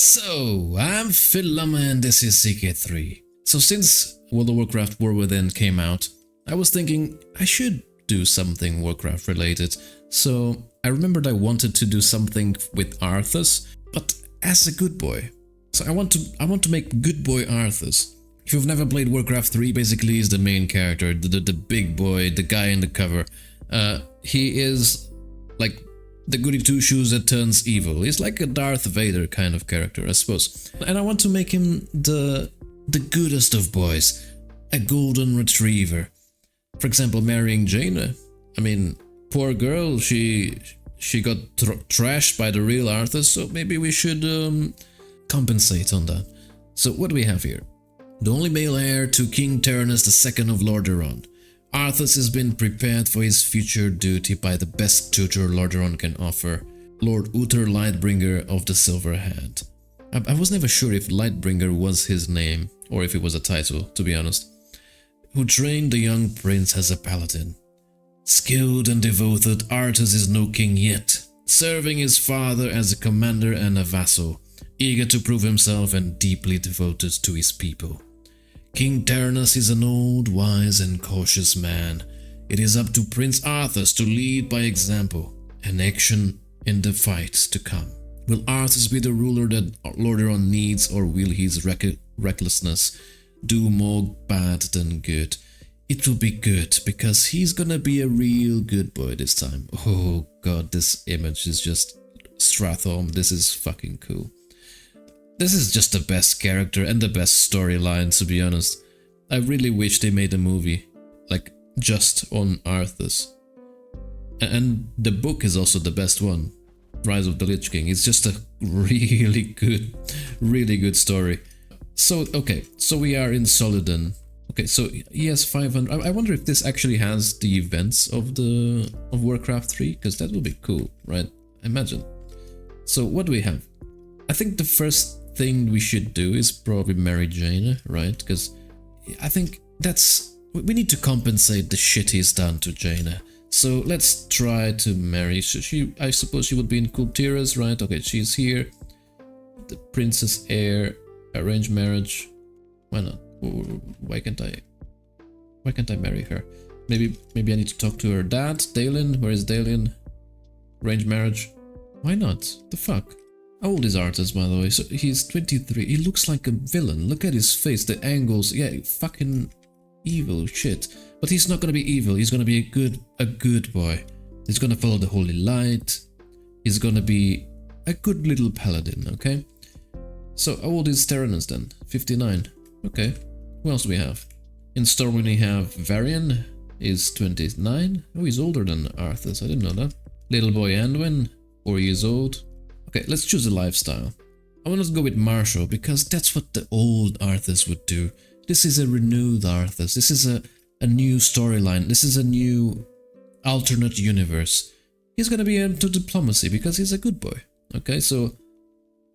So, I'm Filama and this is CK3. So since World of Warcraft War Within came out, I was thinking I should do something Warcraft related. So I remembered I wanted to do something with Arthas, but as a good boy. So I want to make good boy Arthas. If you've never played Warcraft 3, basically he's the main character, the big boy, the guy in the cover. He is like the goody two-shoes that turns evil. He's like a Darth Vader kind of character, I suppose. And I want to make him the goodest of boys, a golden retriever. For example, marrying Jaina. I mean, poor girl, she got trashed by the real Arthas, so maybe we should compensate on that. So what do we have here? The only male heir to King Tyrannus II of Lordaeron. Arthas has been prepared for his future duty by the best tutor Lordaeron can offer, Lord Uther Lightbringer of the Silver Hand. I was never sure if Lightbringer was his name, or if it was a title, to be honest. Who trained the young prince as a paladin. Skilled and devoted, Arthas is no king yet, serving his father as a commander and a vassal, eager to prove himself and deeply devoted to his people. King Tyrannus is an old, wise and cautious man. It is up to Prince Arthas to lead by example and action in the fights to come. Will Arthas be the ruler that Lordaeron needs, or will his recklessness do more bad than good? It will be good, because he's gonna be a real good boy this time. Oh god, this image is just Stratholme. This is fucking cool. This is just the best character and the best storyline, to be honest. I really wish they made a movie, like, just on Arthas. And the book is also the best one, Rise of the Lich King. It's just a really good story. So, okay, so we are in Soledon. Okay, so he has 500... I wonder if this actually has the events of Warcraft 3, because that would be cool, right? Imagine. So, what do we have? I think the first thing we should do is probably marry Jaina, right? Because I think we need to compensate the shit he's done to Jaina. So let's try to marry. I suppose she would be in Kultiras, right? Okay, she's here. The princess heir, arranged marriage. Why not? Why can't I marry her? Maybe I need to talk to her dad, Dalen. Where is Dalen? Arranged marriage. Why not? The fuck? How old is Arthas, by the way? So he's 23. He looks like a villain. Look at his face, the angles. Yeah, fucking evil shit. But he's not gonna be evil. He's gonna be a good boy. He's gonna follow the holy light. He's gonna be a good little paladin, okay? So how old is Tyrannus then? 59. Okay. Who else do we have? In Stormwind we have Varian. Is 29. Oh, he's older than Arthas. I didn't know that. Little boy Anduin, 4 years old. Okay, let's choose a lifestyle. I want to go with martial, because that's what the old Arthas would do. This is a renewed Arthas. This is a new storyline. This is a new alternate universe. He's gonna be into diplomacy because he's a good boy. Okay, so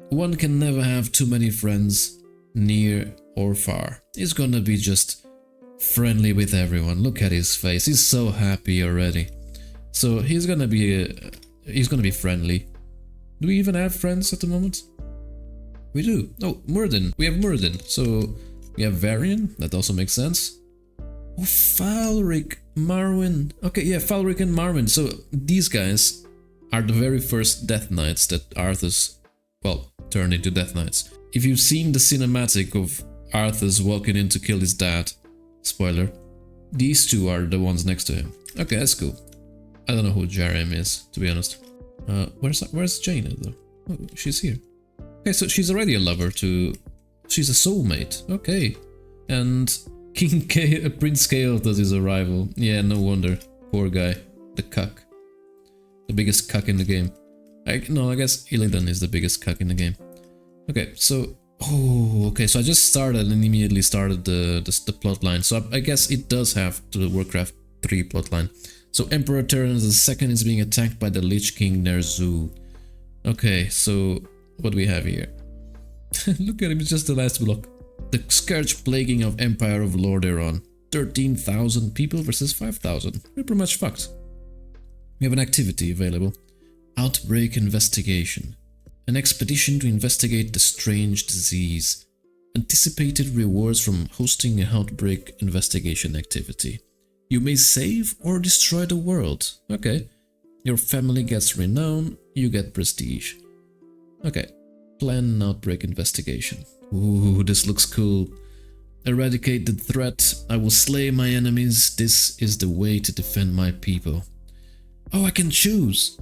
one can never have too many friends, near or far. He's gonna be just friendly with everyone. Look at his face. He's so happy already. So he's gonna be friendly. Do we even have friends at the moment? We do. Oh, Myrddin. We have Myrddin. So we have Varian. That also makes sense. Oh, Falric, Marwyn. Okay, yeah, Falric and Marwyn. So these guys are the very first Death Knights that Arthas, well, turned into Death Knights. If you've seen the cinematic of Arthas walking in to kill his dad, spoiler, these two are the ones next to him. Okay, that's cool. I don't know who Jerem is, to be honest. Where's Jaina though? Oh, she's here. Okay, so she's already a lover to... She's a soulmate. Okay. And Prince Kael'thas is a rival. Yeah, no wonder. Poor guy. The cuck. The biggest cuck in the game. I guess Illidan is the biggest cuck in the game. Okay, so... Oh, okay, so I just started and immediately started the plotline. So I guess it does have the Warcraft 3 plotline. So Emperor Tyrannus II is being attacked by the Lich King Ner'zhul. Okay, so what do we have here? Look at him, it's just the last block. The scourge plaguing of Empire of Lordaeron. 13,000 people versus 5,000. We're pretty much fucked. We have an activity available. Outbreak investigation. An expedition to investigate the strange disease. Anticipated rewards from hosting an outbreak investigation activity. You may save or destroy the world. Okay. Your family gets renown, you get prestige. Okay. Plan an outbreak investigation. Ooh, this looks cool. Eradicate the threat. I will slay my enemies. This is the way to defend my people. Oh, I can choose.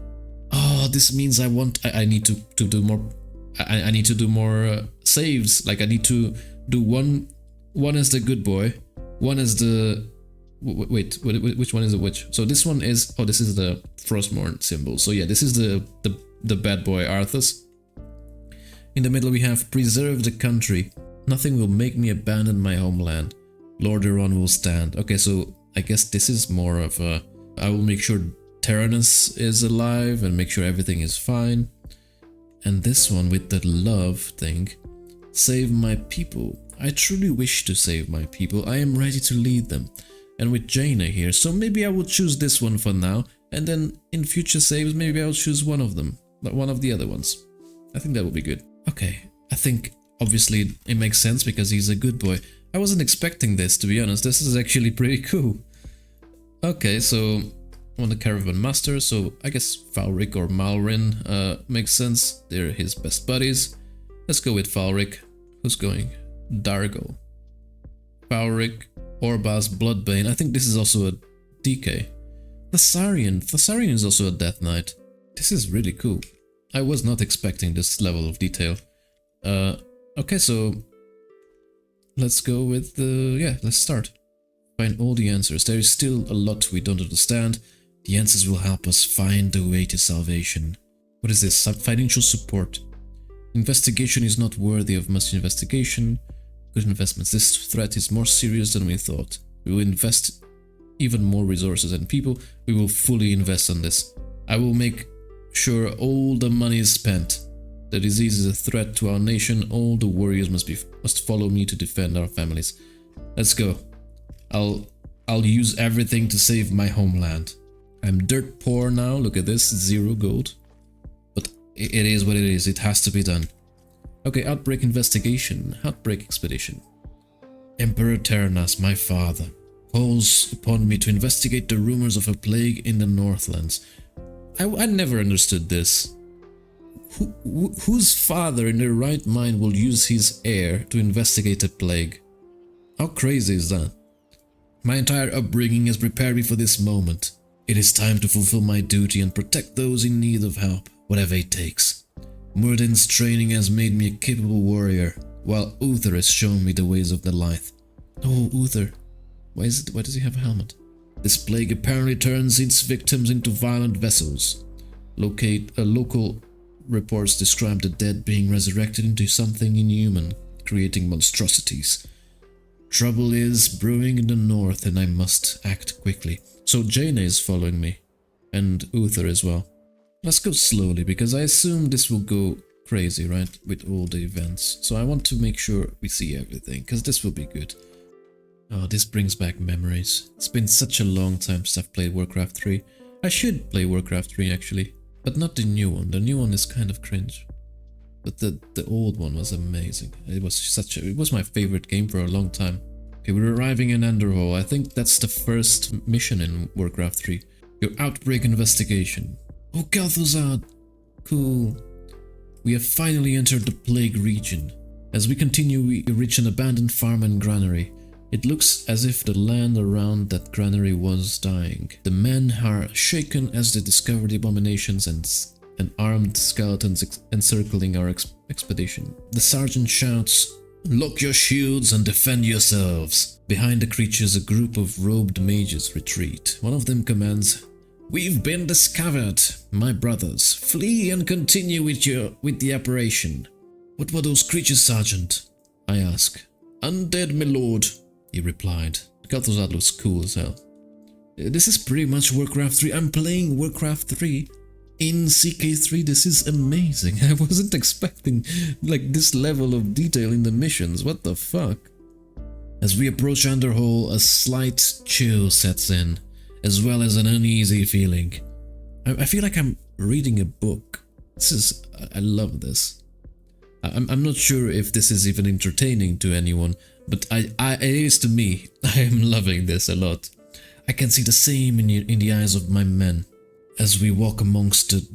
Oh, this means I need to do more. I need to do more saves. Like I need to do one as the good boy, one as the wait, which one is the which? So this one is this is the Frostmourne symbol. So yeah, this is the bad boy Arthas. In the middle we have preserve the country. Nothing will make me abandon my homeland. Lordaeron will stand. Okay, so I guess this is more of a I will make sure Tyrannus is alive and make sure everything is fine. And this one with the love thing. Save my people. I truly wish to save my people. I am ready to lead them. And with Jaina here, so maybe I will choose this one for now. And then in future saves, maybe I'll choose one of them. One of the other ones. I think that will be good. Okay, I think obviously it makes sense because he's a good boy. I wasn't expecting this, to be honest. This is actually pretty cool. Okay, so on the Caravan Master, so I guess Falric or Malrin makes sense. They're his best buddies. Let's go with Falric. Who's going? Dargo. Falric, Orbas, Bloodbane. I think this is also a DK. Thessarian. Thessarian is also a Death Knight. This is really cool. I was not expecting this level of detail. Okay, so let's go with yeah, let's start. Find all the answers. There is still a lot we don't understand. The answers will help us find the way to salvation. What is this? Financial support. Investigation is not worthy of much investigation. Good investments. This threat is more serious than we thought. We will invest even more resources and people. We will fully invest on this. I will make sure all the money is spent. The disease is a threat to our nation. All the warriors must follow me to defend our families. Let's go. I'll use everything to save my homeland. I'm dirt poor now. Look at this, 0 gold. But it is what it is. It has to be done. Okay, outbreak investigation. Outbreak expedition. Emperor Tyrannus, my father, calls upon me to investigate the rumors of a plague in the Northlands. I never understood this. Whose father in their right mind will use his heir to investigate a plague? How crazy is that? My entire upbringing has prepared me for this moment. It is time to fulfill my duty and protect those in need of help, whatever it takes. Murden's training has made me a capable warrior, while Uther has shown me the ways of the Lithe. Oh, Uther. Why does he have a helmet? This plague apparently turns its victims into violent vessels. Local reports describe the dead being resurrected into something inhuman, creating monstrosities. Trouble is brewing in the north and I must act quickly. So Jaina is following me, and Uther as well. Let's go slowly, because I assume this will go crazy, right, with all the events. So I want to make sure we see everything, because this will be good. Oh, this brings back memories. It's been such a long time since I've played Warcraft 3. I should play Warcraft 3 actually, but not the new one. The new one is kind of cringe. But the old one was amazing. It was my favorite game for a long time. Okay, we're arriving in Underhall. I think that's the first mission in Warcraft 3. Your outbreak investigation. Oh, Galthazad! Cool. We have finally entered the Plague region. As we continue, we reach an abandoned farm and granary. It looks as if the land around that granary was dying. The men are shaken as they discover the abominations and armed skeletons encircling our expedition. The sergeant shouts, "Lock your shields and defend yourselves!" Behind the creatures, a group of robed mages retreat. One of them commands, "We've been discovered, my brothers. Flee and continue with the operation." "What were those creatures, Sergeant?" I ask. "Undead, my lord," he replied. Galthazad looks cool as hell. This is pretty much Warcraft 3. I'm playing Warcraft 3 in CK3. This is amazing. I wasn't expecting like this level of detail in the missions. What the fuck? As we approach Underhall, a slight chill sets in, as well as an uneasy feeling. I feel like I'm reading a book. I love this. I'm not sure if this is even entertaining to anyone, but it is to me. I am loving this a lot. I can see the same in the eyes of my men as we walk amongst the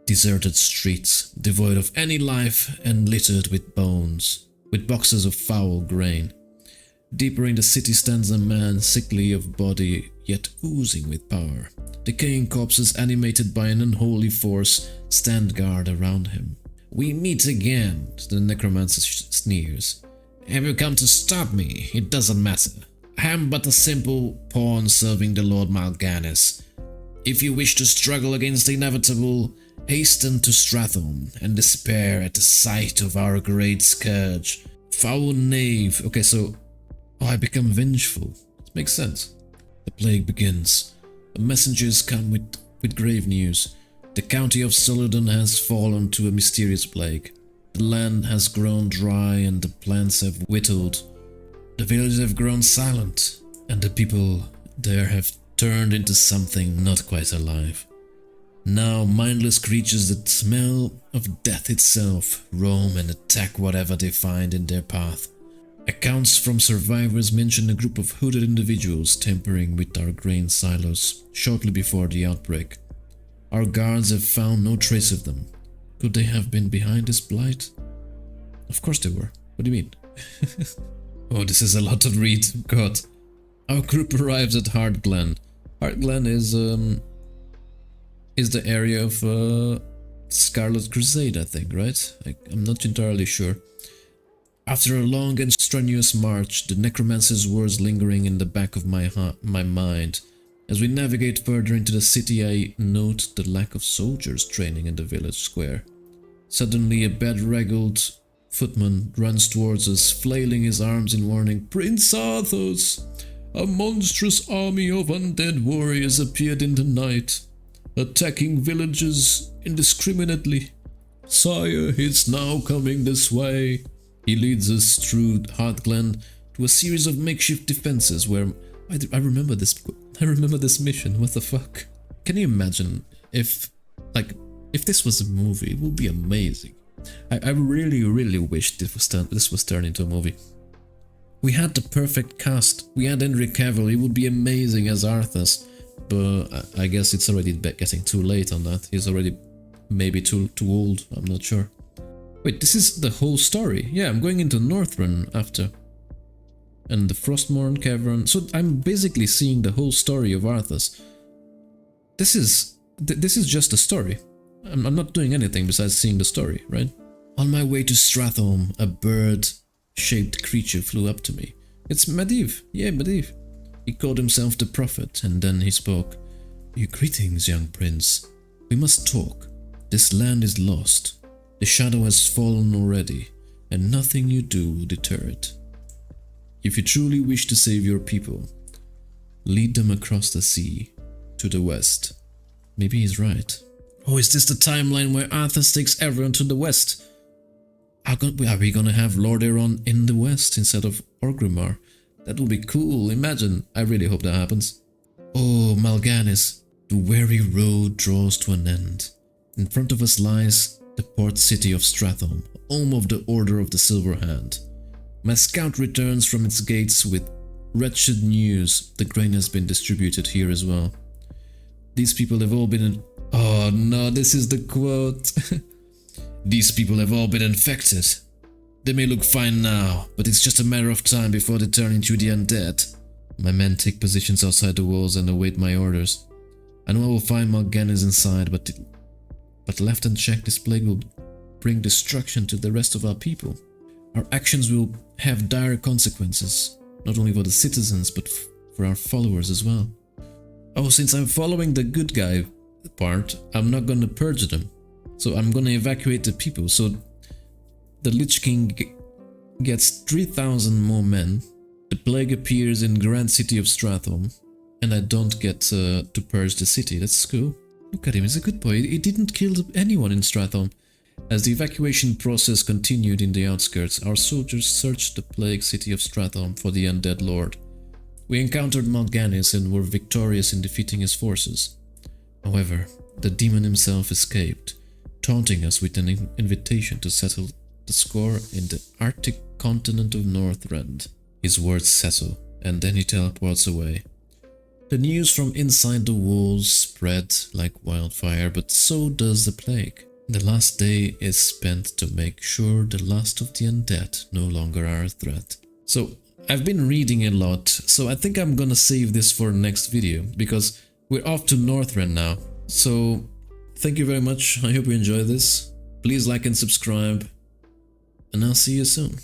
deserted streets, devoid of any life and littered with bones, with boxes of foul grain. Deeper in the city stands a man, sickly of body, yet oozing with power. Decaying corpses animated by an unholy force stand guard around him. "We meet again," the necromancer sneers. "Have you come to stop me? It doesn't matter. I am but a simple pawn serving the Lord Mal'Ganis. If you wish to struggle against the inevitable, hasten to Stratholme and despair at the sight of our great scourge. Foul knave." Okay, so I become vengeful. It makes sense. The plague begins. The messengers come with grave news. The county of Soledon has fallen to a mysterious plague. The land has grown dry and the plants have whittled. The villages have grown silent, and the people there have turned into something not quite alive. Now mindless creatures that smell of death itself roam and attack whatever they find in their path. Accounts from survivors mention a group of hooded individuals tampering with our grain silos shortly before the outbreak. Our guards have found no trace of them. Could they have been behind this blight? Of course they were. What do you mean? Oh, this is a lot to read. God. Our group arrives at Heartglen. Heartglen is the area of Scarlet Crusade, I think, right? I'm not entirely sure. After a long and strenuous march, the necromancer's words lingering in the back of my mind. As we navigate further into the city, I note the lack of soldiers training in the village square. Suddenly, a bedraggled footman runs towards us, flailing his arms in warning. "Prince Arthas! A monstrous army of undead warriors appeared in the night, attacking villages indiscriminately. Sire, it's now coming this way." He leads us through Heartglen to a series of makeshift defenses where I remember this mission. What the fuck? Can you imagine if this was a movie? It would be amazing. I really wish this was turned into a movie. We had the perfect cast. We had Henry Cavill. He would be amazing as Arthas, but I guess it's already getting too late on that. He's already maybe too old. I'm not sure. Wait, this is the whole story. Yeah, I'm going into Northrend after. And the Frostmourne Cavern. So I'm basically seeing the whole story of Arthas. This is just a story. I'm not doing anything besides seeing the story, right? On my way to Stratholme, a bird-shaped creature flew up to me. It's Medivh. Yeah, Medivh. He called himself the Prophet, and then he spoke. "Your greetings, young prince. We must talk. This land is lost. The shadow has fallen already, and nothing you do will deter it. If you truly wish to save your people, lead them across the sea, to the west." Maybe he's right. Oh, is this the timeline where Arthas takes everyone to the west? Are we gonna have Lord Euron in the west instead of Orgrimmar? That would be cool, imagine. I really hope that happens. Oh, Mal'Ganis, the weary road draws to an end. In front of us lies the port city of Stratholme, home of the Order of the Silver Hand. My scout returns from its gates with wretched news. The grain has been distributed here as well. These people have all been... Oh no, this is the quote. "These people have all been infected. They may look fine now, but it's just a matter of time before they turn into the undead." My men take positions outside the walls and await my orders. I know I will find Mal'Ganis inside, but left unchecked, this plague will bring destruction to the rest of our people. Our actions will have dire consequences, not only for the citizens, but for our followers as well. Oh, since I'm following the good guy part, I'm not gonna purge them. So I'm gonna evacuate the people. So the Lich King gets 3,000 more men. The plague appears in Grand City of Stratholme, and I don't get to purge the city. That's cool. Look at him, he's a good boy. He didn't kill anyone in Stratholme. As the evacuation process continued in the outskirts, our soldiers searched the plague city of Stratholme for the undead lord. We encountered Mal'Ganis and were victorious in defeating his forces. However, the demon himself escaped, taunting us with an invitation to settle the score in the Arctic continent of Northrend. His words settle, and then he teleports away. The news from inside the walls spread like wildfire, but so does the plague. The last day is spent to make sure the last of the undead no longer are a threat. So, I've been reading a lot, so I think I'm gonna save this for next video, because we're off to Northrend now. So, thank you very much, I hope you enjoy this. Please like and subscribe, and I'll see you soon.